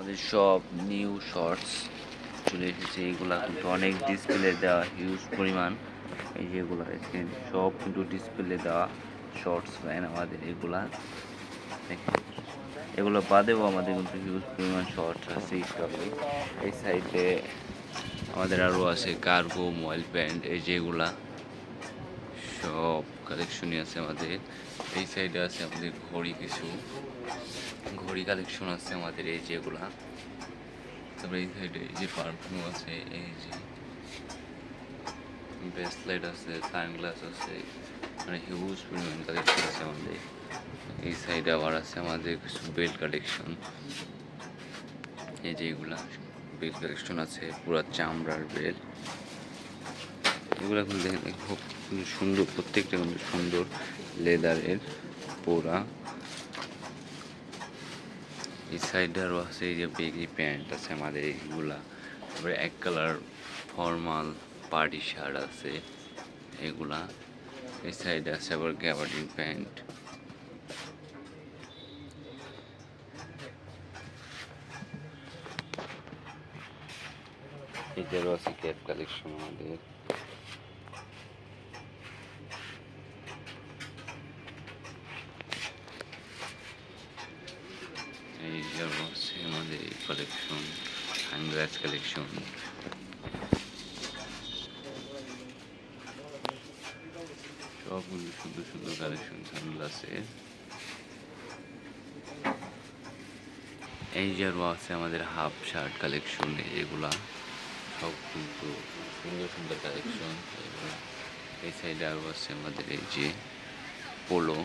আমাদের সব new shorts চলে এসেছে। এগুলা কিন্তু অনেক ডিসপ্লে দেওয়া, হিউজ পরিমাণ। এই যে এগুলা দেখেন, সব কিন্তু ডিসপ্লে দেওয়া শর্টস প্যান্ট আমাদের এগুলা দেখেন। এগুলো বাদেও আমাদের কিন্তু হিউজ পরিমাণ শর্টস আছে স্টকে। এই সাইডে আমাদের আরও আছে কার্গো মোবাইল প্যান্ট, এই যেগুলা সব কালেকশনই আছে আমাদের। এই সাইডে আছে আমাদের ঘড়ি, কিছু ঘড়ি কালেকশন আছে আমাদের, এই যেগুলা। তারপরে এই সাইডে এই যে পারফিউম আছে, এই যে ব্রেসলেট আছে, সানগ্লাস আছে, মানে হিউজ পরিমাণ কালেকশন আছে আমাদের। এই সাইডে আবার আছে আমাদের কিছু বেল্ট কালেকশন, এই যে এগুলা বেল্ট কালেকশন আছে, পুরা চামড়ার বেল্ট। এগুলো এখন দেখেন খুব সুন্দর, প্রত্যেকটা কিন্তু সুন্দর লেদারের পুরা। এই সাইডে আরও আছে এই যে বেগি প্যান্ট আছে আমাদের এইগুলা। তারপরে এক কালার ফর্মাল পার্টি শার্ট আছে এগুলা। এই সাইডে আছে আবার গ্যাবার্ডিন প্যান্ট। এটারও আছে ক্যাপ কালেকশন আমাদের। এই আরও আছে আমাদের এই কালেকশন, সানগ্লাস কালেকশন। সবগুলো সুন্দর সুন্দর কালেকশন সানগ্লাসের। এই যে আরও আছে আমাদের হাফ শার্ট কালেকশন, এগুলা সব কিন্তু সুন্দর সুন্দর কালেকশন এগুলা। এই সাইডে আরও আছে আমাদের এই যে পোলো।